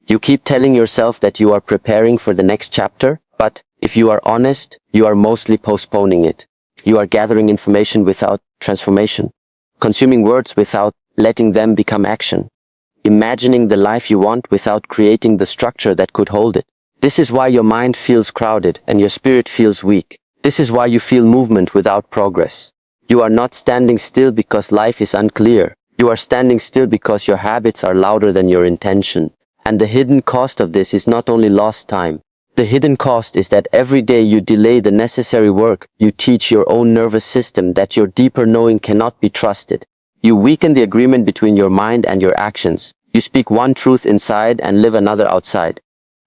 You keep telling yourself that you are preparing for the next chapter, but if you are honest, you are mostly postponing it. You are gathering information without transformation, consuming words without letting them become action, imagining the life you want without creating the structure that could hold it. This is why your mind feels crowded and your spirit feels weak. This is why you feel movement without progress. You are not standing still because life is unclear. You are standing still because your habits are louder than your intention. And the hidden cost of this is not only lost time. The hidden cost is that every day you delay the necessary work, you teach your own nervous system that your deeper knowing cannot be trusted. You weaken the agreement between your mind and your actions. You speak one truth inside and live another outside.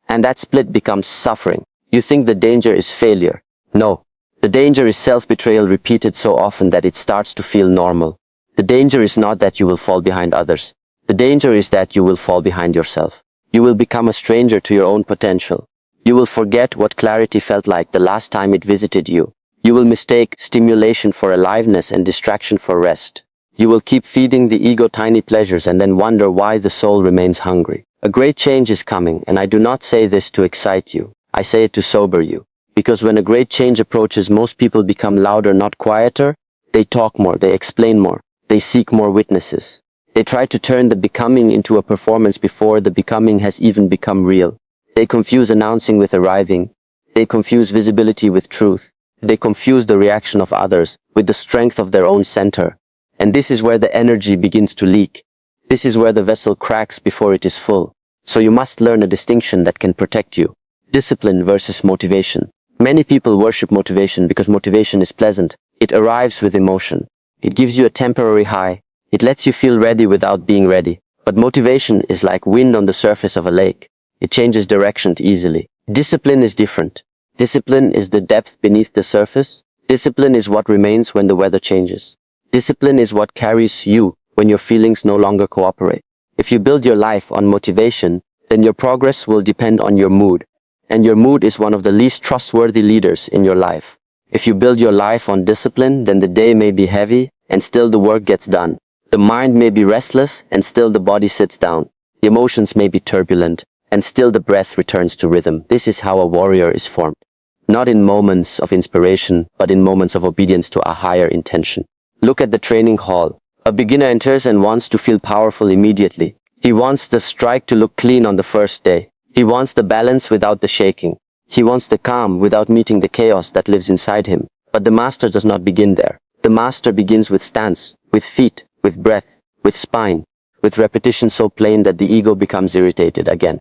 And that split becomes suffering. You think the danger is failure. No. The danger is self-betrayal repeated so often that it starts to feel normal. The danger is not that you will fall behind others. The danger is that you will fall behind yourself. You will become a stranger to your own potential. You will forget what clarity felt like the last time it visited you. You will mistake stimulation for aliveness and distraction for rest. You will keep feeding the ego tiny pleasures and then wonder why the soul remains hungry. A great change is coming, and I do not say this to excite you. I say it to sober you. Because when a great change approaches, most people become louder, not quieter. They talk more, they explain more, they seek more witnesses. They try to turn the becoming into a performance before the becoming has even become real. They confuse announcing with arriving. They confuse visibility with truth. They confuse the reaction of others with the strength of their own center. And this is where the energy begins to leak. This is where the vessel cracks before it is full. So you must learn a distinction that can protect you. Discipline versus motivation. Many people worship motivation because motivation is pleasant. It arrives with emotion. It gives you a temporary high. It lets you feel ready without being ready. But motivation is like wind on the surface of a lake. It changes direction easily. Discipline is different. Discipline is the depth beneath the surface. Discipline is what remains when the weather changes. Discipline is what carries you when your feelings no longer cooperate. If you build your life on motivation, then your progress will depend on your mood. And your mood is one of the least trustworthy leaders in your life. If you build your life on discipline, then the day may be heavy and still the work gets done. The mind may be restless and still the body sits down. The emotions may be turbulent and still the breath returns to rhythm. This is how a warrior is formed. Not in moments of inspiration, but in moments of obedience to a higher intention. Look at the training hall. A beginner enters and wants to feel powerful immediately. He wants the strike to look clean on the first day. He wants the balance without the shaking. He wants the calm without meeting the chaos that lives inside him. But the master does not begin there. The master begins with stance, with feet, with breath, with spine, with repetition so plain that the ego becomes irritated again.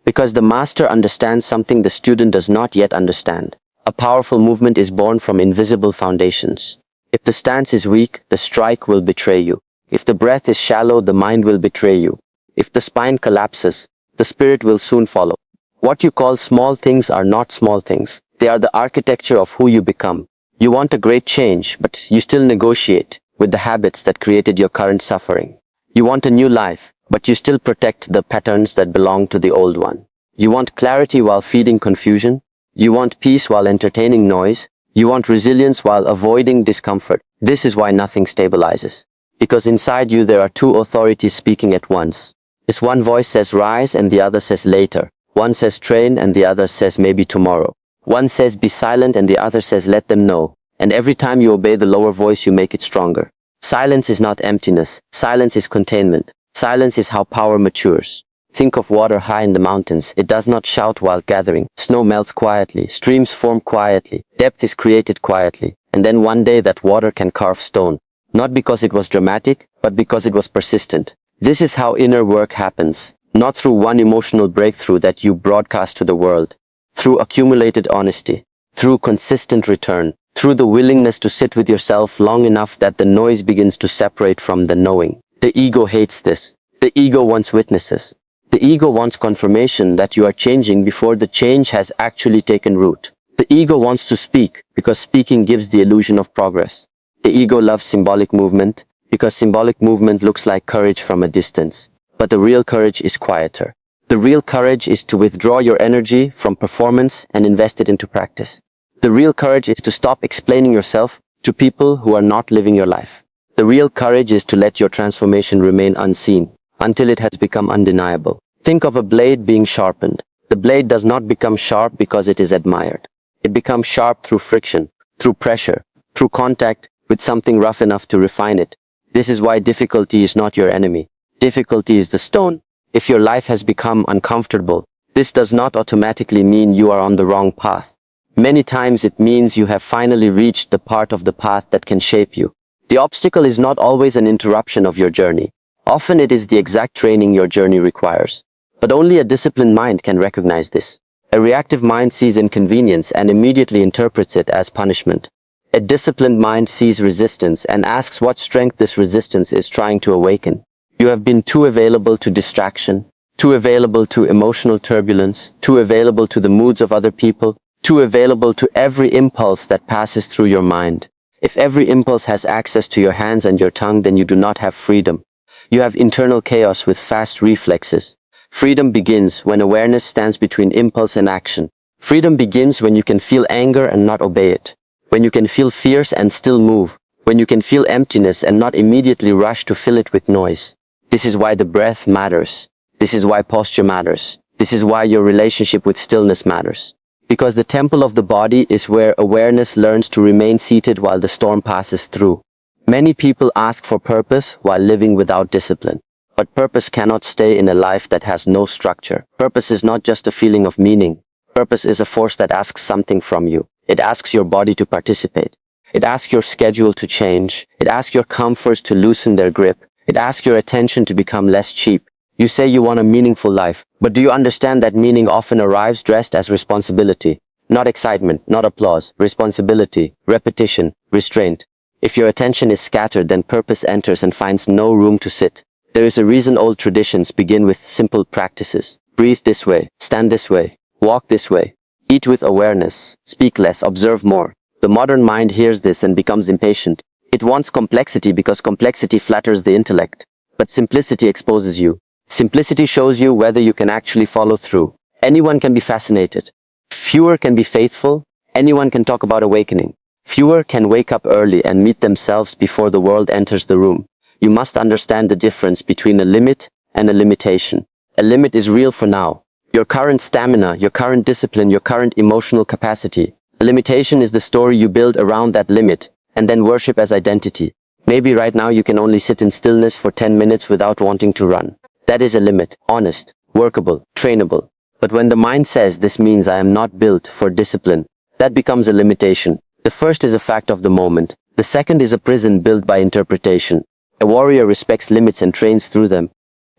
Because the master understands something the student does not yet understand. A powerful movement is born from invisible foundations. If the stance is weak, the strike will betray you. If the breath is shallow, the mind will betray you. If the spine collapses, the spirit will soon follow. What you call small things are not small things. They are the architecture of who you become. You want a great change, but you still negotiate with the habits that created your current suffering. You want a new life, but you still protect the patterns that belong to the old one. You want clarity while feeding confusion. You want peace while entertaining noise. You want resilience while avoiding discomfort. This is why nothing stabilizes. Because inside you there are two authorities speaking at once. This one voice says rise and the other says later. One says train and the other says maybe tomorrow. One says be silent and the other says let them know. And every time you obey the lower voice you make it stronger. Silence is not emptiness. Silence is containment. Silence is how power matures. Think of water high in the mountains. It does not shout while gathering. Snow melts quietly. Streams form quietly. Depth is created quietly. And then one day that water can carve stone. Not because it was dramatic, but because it was persistent. This is how inner work happens. Not through one emotional breakthrough that you broadcast to the world. Through accumulated honesty. Through consistent return. Through the willingness to sit with yourself long enough that the noise begins to separate from the knowing. The ego hates this. The ego wants witnesses. The ego wants confirmation that you are changing before the change has actually taken root. The ego wants to speak because speaking gives the illusion of progress. The ego loves symbolic movement because symbolic movement looks like courage from a distance. But the real courage is quieter. The real courage is to withdraw your energy from performance and invest it into practice. The real courage is to stop explaining yourself to people who are not living your life. The real courage is to let your transformation remain unseen until it has become undeniable. Think of a blade being sharpened. The blade does not become sharp because it is admired. It becomes sharp through friction, through pressure, through contact with something rough enough to refine it. This is why difficulty is not your enemy. Difficulty is the stone. If your life has become uncomfortable, this does not automatically mean you are on the wrong path. Many times it means you have finally reached the part of the path that can shape you. The obstacle is not always an interruption of your journey. Often it is the exact training your journey requires. But only a disciplined mind can recognize this. A reactive mind sees inconvenience and immediately interprets it as punishment. A disciplined mind sees resistance and asks what strength this resistance is trying to awaken. You have been too available to distraction, too available to emotional turbulence, too available to the moods of other people, too available to every impulse that passes through your mind. If every impulse has access to your hands and your tongue, then you do not have freedom. You have internal chaos with fast reflexes. Freedom begins when awareness stands between impulse and action. Freedom begins when you can feel anger and not obey it. When you can feel fierce and still move. When you can feel emptiness and not immediately rush to fill it with noise. This is why the breath matters. This is why posture matters. This is why your relationship with stillness matters. Because the temple of the body is where awareness learns to remain seated while the storm passes through. Many people ask for purpose while living without discipline. But purpose cannot stay in a life that has no structure. Purpose is not just a feeling of meaning. Purpose is a force that asks something from you. It asks your body to participate. It asks your schedule to change. It asks your comforts to loosen their grip. It asks your attention to become less cheap. You say you want a meaningful life, but do you understand that meaning often arrives dressed as responsibility? Not excitement, not applause, responsibility, repetition, restraint. If your attention is scattered, then purpose enters and finds no room to sit. There is a reason old traditions begin with simple practices. Breathe this way, stand this way, walk this way, eat with awareness, speak less, observe more. The modern mind hears this and becomes impatient. It wants complexity because complexity flatters the intellect. But simplicity exposes you. Simplicity shows you whether you can actually follow through. Anyone can be fascinated. Fewer can be faithful. Anyone can talk about awakening. Fewer can wake up early and meet themselves before the world enters the room. You must understand the difference between a limit and a limitation. A limit is real for now. Your current stamina, your current discipline, your current emotional capacity. A limitation is the story you build around that limit and then worship as identity. Maybe right now you can only sit in stillness for 10 minutes without wanting to run. That is a limit, honest, workable, trainable. But when the mind says this means I am not built for discipline, that becomes a limitation. The first is a fact of the moment. The second is a prison built by interpretation. A warrior respects limits and trains through them.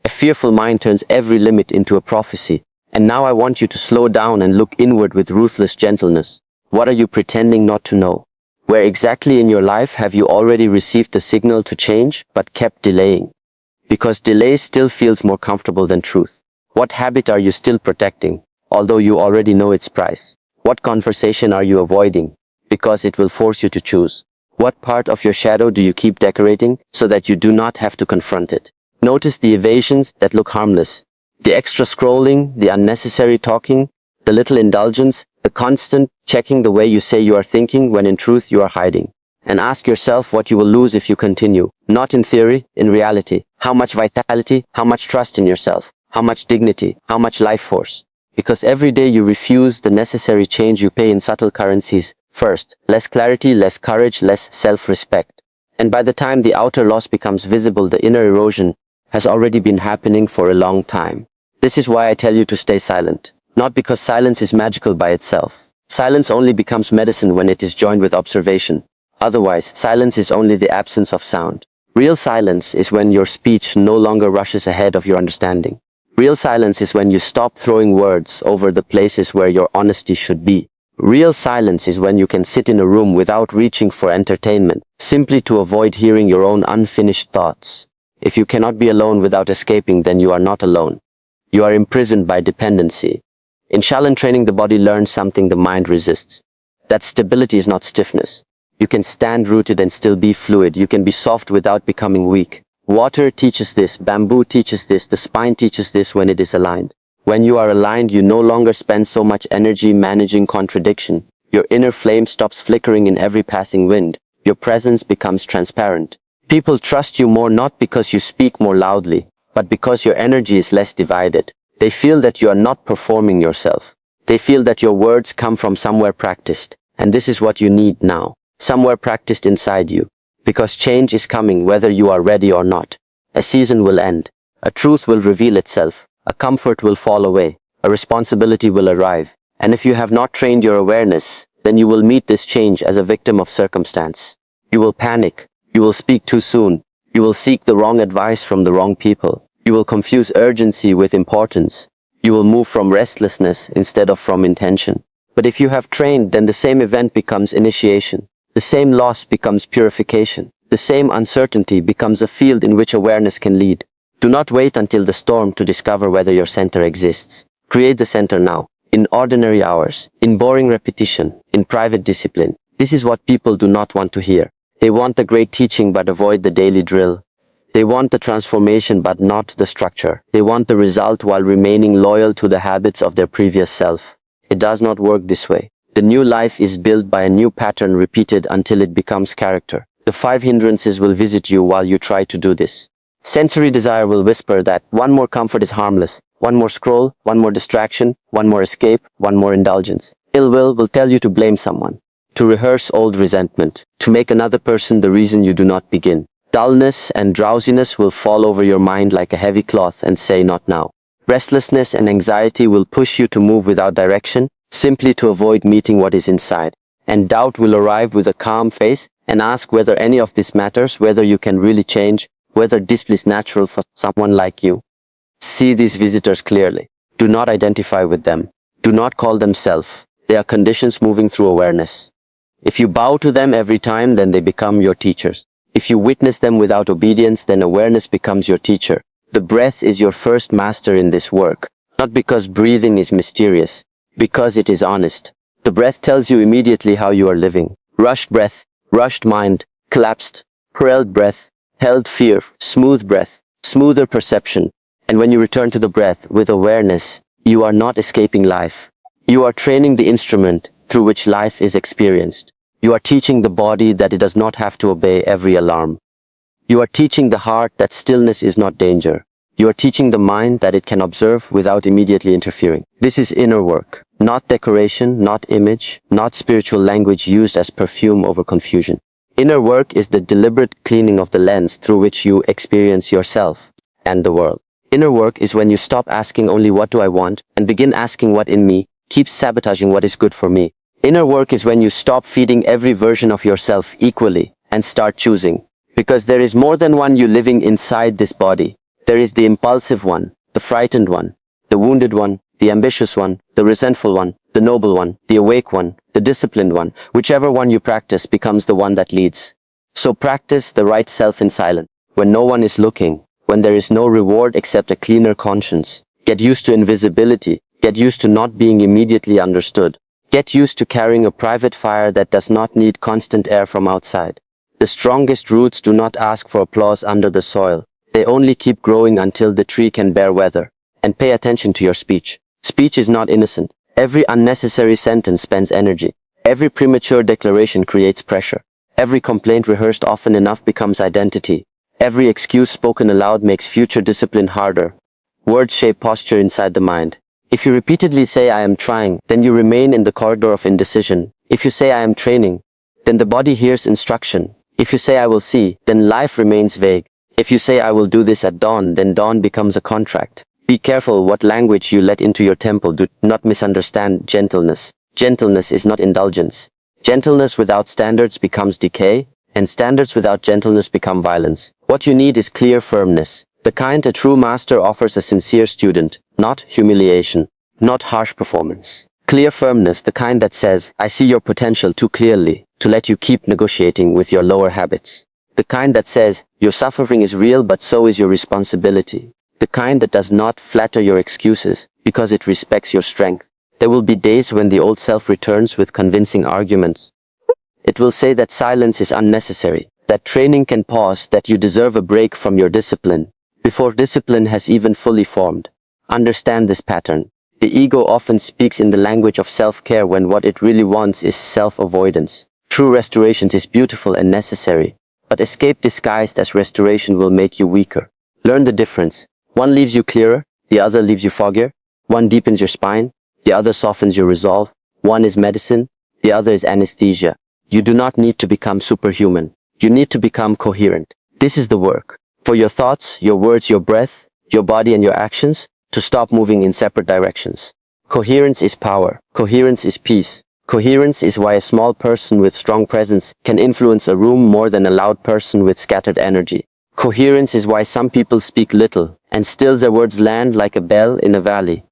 A fearful mind turns every limit into a prophecy. And now I want you to slow down and look inward with ruthless gentleness. What are you pretending not to know? Where exactly in your life have you already received the signal to change, but kept delaying? Because delay still feels more comfortable than truth. What habit are you still protecting, although you already know its price? What conversation are you avoiding, because it will force you to choose? What part of your shadow do you keep decorating so that you do not have to confront it? Notice the evasions that look harmless. The extra scrolling, the unnecessary talking, the little indulgence, the constant checking the way you say you are thinking when in truth you are hiding. And ask yourself what you will lose if you continue. Not in theory, in reality. How much vitality, how much trust in yourself, how much dignity, how much life force. Because every day you refuse the necessary change, you pay in subtle currencies. First, less clarity, less courage, less self-respect. And by the time the outer loss becomes visible, the inner erosion has already been happening for a long time. This is why I tell you to stay silent. Not because silence is magical by itself. Silence only becomes medicine when it is joined with observation. Otherwise, silence is only the absence of sound. Real silence is when your speech no longer rushes ahead of your understanding. Real silence is when you stop throwing words over the places where your honesty should be. Real silence is when you can sit in a room without reaching for entertainment, simply to avoid hearing your own unfinished thoughts. If you cannot be alone without escaping, then you are not alone. You are imprisoned by dependency. In Shaolin training, the body learns something the mind resists. That stability is not stiffness. You can stand rooted and still be fluid. You can be soft without becoming weak. Water teaches this, bamboo teaches this, the spine teaches this when it is aligned. When you are aligned, you no longer spend so much energy managing contradiction. Your inner flame stops flickering in every passing wind. Your presence becomes transparent. People trust you more not because you speak more loudly, but because your energy is less divided. They feel that you are not performing yourself. They feel that your words come from somewhere practiced. And this is what you need now. Somewhere practiced inside you. Because change is coming whether you are ready or not. A season will end. A truth will reveal itself. A comfort will fall away. A responsibility will arrive. And if you have not trained your awareness, then you will meet this change as a victim of circumstance. You will panic. You will speak too soon. You will seek the wrong advice from the wrong people. You will confuse urgency with importance. You will move from restlessness instead of from intention. But if you have trained, then the same event becomes initiation. The same loss becomes purification. The same uncertainty becomes a field in which awareness can lead. Do not wait until the storm to discover whether your center exists. Create the center now, in ordinary hours, in boring repetition, in private discipline. This is what people do not want to hear. They want the great teaching but avoid the daily drill. They want the transformation but not the structure. They want the result while remaining loyal to the habits of their previous self. It does not work this way. The new life is built by a new pattern repeated until it becomes character. The 5 hindrances will visit you while you try to do this. Sensory desire will whisper that one more comfort is harmless. One more scroll, one more distraction, one more escape, one more indulgence. Ill will tell you to blame someone, to rehearse old resentment, to make another person the reason you do not begin. Dullness and drowsiness will fall over your mind like a heavy cloth and say not now. Restlessness and anxiety will push you to move without direction, simply to avoid meeting what is inside. And doubt will arrive with a calm face and ask whether any of this matters, whether you can really change, whether this is natural for someone like you. See these visitors clearly. Do not identify with them. Do not call them self. They are conditions moving through awareness. If you bow to them every time, then they become your teachers. If you witness them without obedience, then awareness becomes your teacher. The breath is your first master in this work, not because breathing is mysterious, because it is honest. The breath tells you immediately how you are living. Rushed breath, rushed mind, collapsed, held breath, held fear, smooth breath, smoother perception. And when you return to the breath with awareness, you are not escaping life. You are training the instrument through which life is experienced. You are teaching the body that it does not have to obey every alarm. You are teaching the heart that stillness is not danger. You are teaching the mind that it can observe without immediately interfering. This is inner work, not decoration, not image, not spiritual language used as perfume over confusion. Inner work is the deliberate cleaning of the lens through which you experience yourself and the world. Inner work is when you stop asking only what do I want and begin asking what in me keeps sabotaging what is good for me. Inner work is when you stop feeding every version of yourself equally and start choosing. Because there is more than one you living inside this body. There is the impulsive one, the frightened one, the wounded one, the ambitious one, the resentful one, the noble one, the awake one, the disciplined one. Whichever one you practice becomes the one that leads. So practice the right self in silence, when no one is looking, when there is no reward except a cleaner conscience. Get used to invisibility. Get used to not being immediately understood. Get used to carrying a private fire that does not need constant air from outside. The strongest roots do not ask for applause under the soil. They only keep growing until the tree can bear weather. And pay attention to your speech. Speech is not innocent. Every unnecessary sentence spends energy. Every premature declaration creates pressure. Every complaint rehearsed often enough becomes identity. Every excuse spoken aloud makes future discipline harder. Words shape posture inside the mind. If you repeatedly say I am trying, then you remain in the corridor of indecision. If you say I am training, then the body hears instruction. If you say I will see, then life remains vague. If you say I will do this at dawn, then dawn becomes a contract. Be careful what language you let into your temple. Do not misunderstand gentleness. Gentleness is not indulgence. Gentleness without standards becomes decay, and standards without gentleness become violence. What you need is clear firmness. The kind a true master offers a sincere student, not humiliation, not harsh performance. Clear firmness, the kind that says, I see your potential too clearly to let you keep negotiating with your lower habits. The kind that says, your suffering is real but so is your responsibility. The kind that does not flatter your excuses because it respects your strength. There will be days when the old self returns with convincing arguments. It will say that silence is unnecessary, that training can pause, that you deserve a break from your discipline before discipline has even fully formed. Understand this pattern. The ego often speaks in the language of self-care when what it really wants is self-avoidance. True restoration is beautiful and necessary, but escape disguised as restoration will make you weaker. Learn the difference. One leaves you clearer, the other leaves you foggier. One deepens your spine, the other softens your resolve. One is medicine, the other is anesthesia. You do not need to become superhuman. You need to become coherent. This is the work. For your thoughts, your words, your breath, your body and your actions, to stop moving in separate directions. Coherence is power. Coherence is peace. Coherence is why a small person with strong presence can influence a room more than a loud person with scattered energy. Coherence is why some people speak little, and still their words land like a bell in a valley.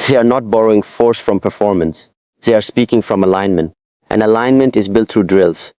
They are not borrowing force from performance. They are speaking from alignment. And alignment is built through drills.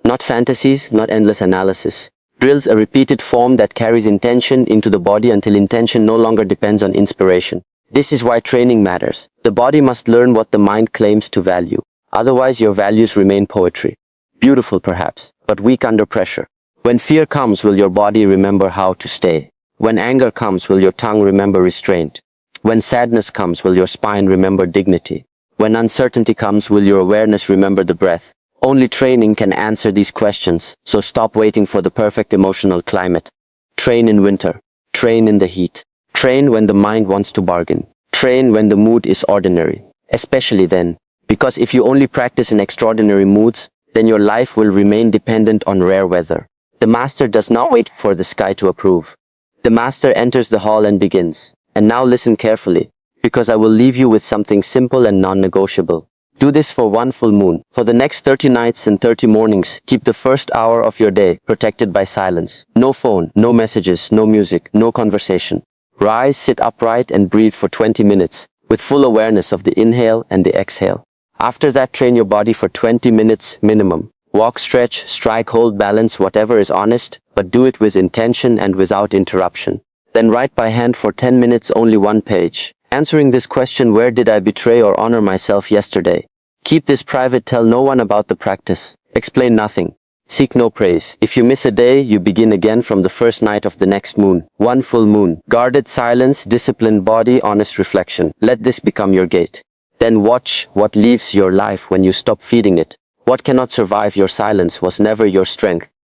Not fantasies, not endless analysis. Drills a repeated form that carries intention into the body until intention no longer depends on inspiration. This is why training matters. The body must learn what the mind claims to value. Otherwise, your values remain poetry. Beautiful perhaps, but weak under pressure. When fear comes, will your body remember how to stay? When anger comes, will your tongue remember restraint? When sadness comes, will your spine remember dignity? When uncertainty comes, will your awareness remember the breath? Only training can answer these questions, so stop waiting for the perfect emotional climate. Train in winter. Train in the heat. Train when the mind wants to bargain. Train when the mood is ordinary. Especially then, because if you only practice in extraordinary moods, then your life will remain dependent on rare weather. The master does not wait for the sky to approve. The master enters the hall and begins. And now listen carefully, because I will leave you with something simple and non-negotiable. Do this for one full moon. For the next 30 nights and 30 mornings, keep the first hour of your day protected by silence. No phone, no messages, no music, no conversation. Rise, sit upright and breathe for 20 minutes, with full awareness of the inhale and the exhale. After that, train your body for 20 minutes minimum. Walk, stretch, strike, hold, balance, whatever is honest, but do it with intention and without interruption. Then write by hand for 10 minutes only one page. Answering this question, where did I betray or honor myself yesterday? Keep this private, tell no one about the practice. Explain nothing. Seek no praise. If you miss a day, you begin again from the first night of the next moon. One full moon. Guarded silence, disciplined body, honest reflection. Let this become your gate. Then watch what leaves your life when you stop feeding it. What cannot survive your silence was never your strength.